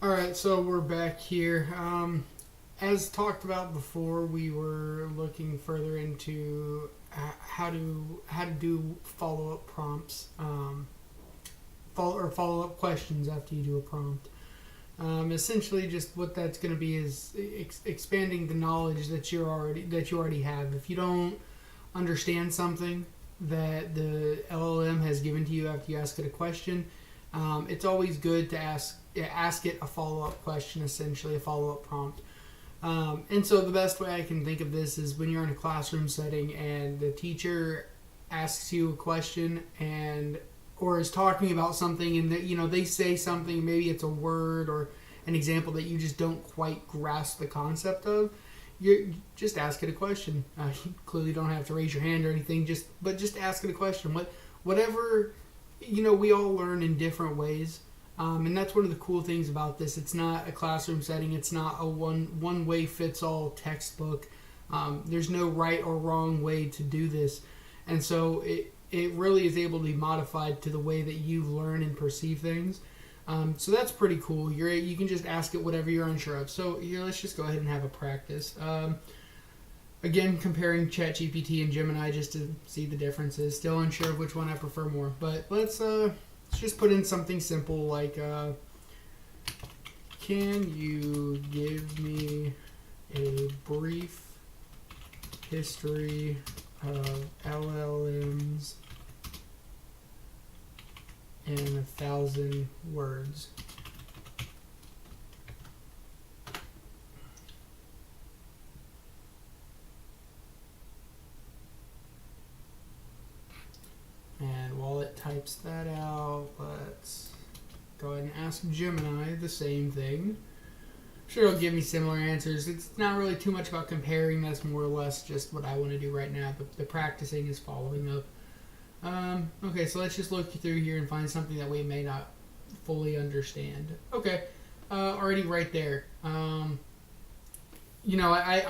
All right, so we're back here. As talked about before, we were looking further into how to do follow up prompts, follow up questions after you do a prompt. Essentially, just what that's going to be is expanding the knowledge that you already have. If you don't understand something that the LLM has given to you after you ask it a question, it's always good to ask it a follow up question, essentially a follow up prompt. And so the best way I can think of this is when you're in a classroom setting and the teacher asks you a question or is talking about something and they say something, maybe it's a word or an example that you just don't quite grasp the concept of. You just ask it a question. You clearly don't have to raise your hand or anything. Just ask it a question. Whatever, we all learn in different ways. And that's one of the cool things about this. It's not a classroom setting. It's not a one way fits all textbook. There's no right or wrong way to do this, and so it really is able to be modified to the way that you learn and perceive things. So that's pretty cool. You can just ask it whatever you're unsure of. So here, let's just go ahead and have a practice. Again, comparing ChatGPT and Gemini just to see the differences. Still unsure of which one I prefer more, but let's just put in something simple like, can you give me a brief history of LLMs in 1,000 words? And while it types that out, let's go ahead and ask Gemini the same thing. I'm sure it'll give me similar answers. It's not really too much about comparing. That's more or less just what I want to do right now. But the practicing is following up. Okay, so let's just look through here and find something that we may not fully understand. Okay, already right there. I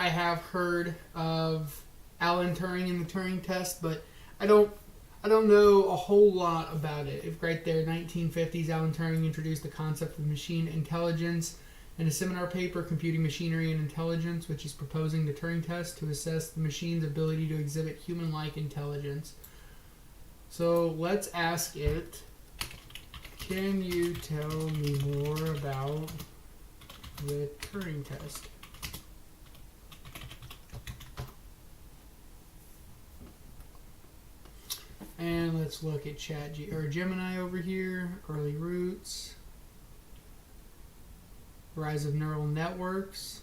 have heard of Alan Turing and the Turing test, but I don't know a whole lot about it. If right there, 1950s, Alan Turing introduced the concept of machine intelligence in a seminar paper, Computing Machinery and Intelligence, which is proposing the Turing test to assess the machine's ability to exhibit human-like intelligence. So let's ask it, can you tell me more about the Turing test? And let's look at Gemini over here, early roots, rise of neural networks.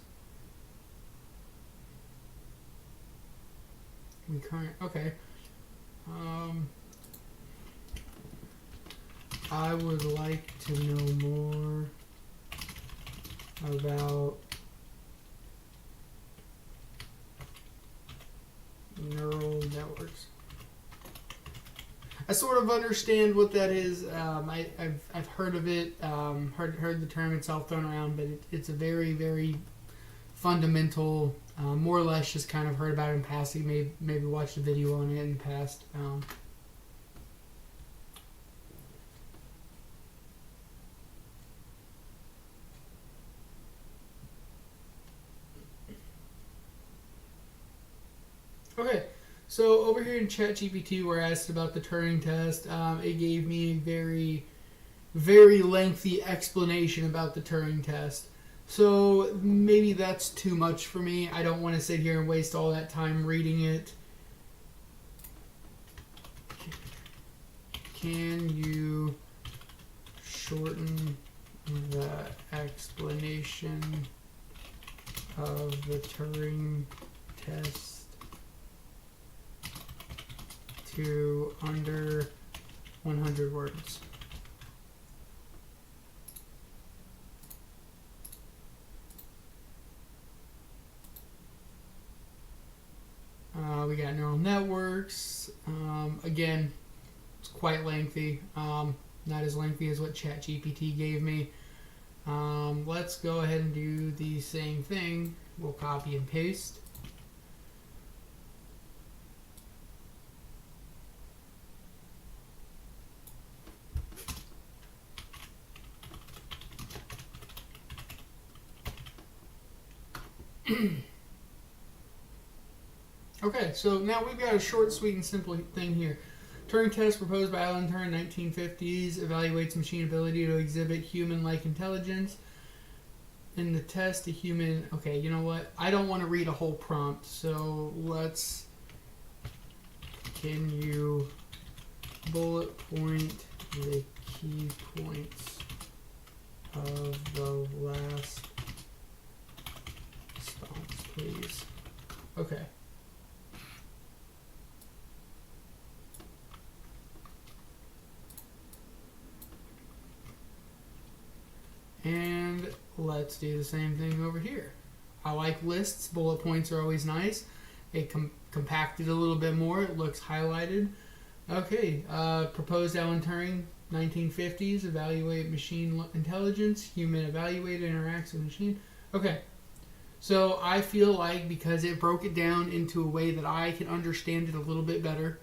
Okay. I would like to know more about neural networks. I sort of understand what that is. I've heard of it, heard the term itself thrown around, but it's a very, very fundamental, more or less just kind of heard about it in passing, maybe watched a video on it in the past. Okay. So over here in ChatGPT, where I asked about the Turing test, it gave me a very, very lengthy explanation about the Turing test. So maybe that's too much for me. I don't want to sit here and waste all that time reading it. Can you shorten the explanation of the Turing test to under 100 words? We got neural networks. Again, it's quite lengthy. Not as lengthy as what ChatGPT gave me. Let's go ahead and do the same thing. We'll copy and paste. Okay, so now we've got a short, sweet, and simple thing here. Turing test proposed by Alan Turing in 1950s evaluates machine ability to exhibit human-like intelligence. In the test, a human... Okay, you know what? I don't want to read a whole prompt, so let's... Can you bullet point the key points of the last response, please? Okay. And let's do the same thing over here. I like lists. Bullet points are always nice. It compacted a little bit more. It looks highlighted. Okay. Proposed Alan Turing, 1950s. Evaluate machine intelligence. Human evaluator interacts with machine. Okay. So I feel like because it broke it down into a way that I can understand it a little bit better,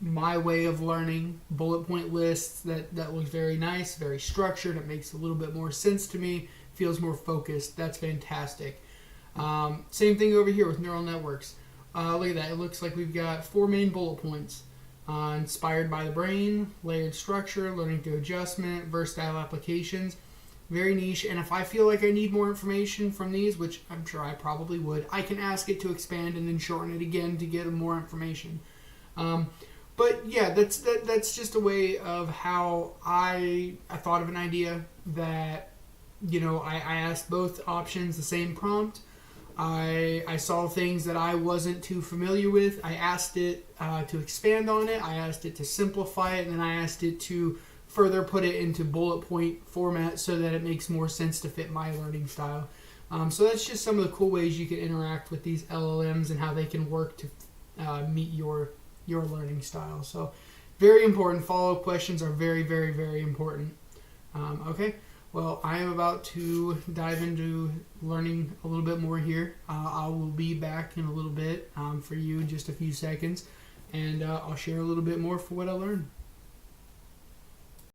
my way of learning, bullet point lists, that looks very nice, very structured. It makes a little bit more sense to me, feels more focused. That's fantastic. Same thing over here with neural networks. Look at that. It looks like we've got 4 main bullet points. Inspired by the brain, layered structure, learning through adjustment, versatile applications. Very niche, and if I feel like I need more information from these, which I'm sure I probably would, I can ask it to expand and then shorten it again to get more information. But yeah, that's just a way of how I thought of an idea that, I asked both options the same prompt. I saw things that I wasn't too familiar with. I asked it to expand on it. I asked it to simplify it, and then I asked it to further put it into bullet point format so that it makes more sense to fit my learning style. So that's just some of the cool ways you can interact with these LLMs and how they can work to meet your learning style. So very important. Follow-up questions are very, very, very important. Okay, well, I am about to dive into learning a little bit more here. I will be back in a little bit for you, just a few seconds, and I'll share a little bit more for what I learned.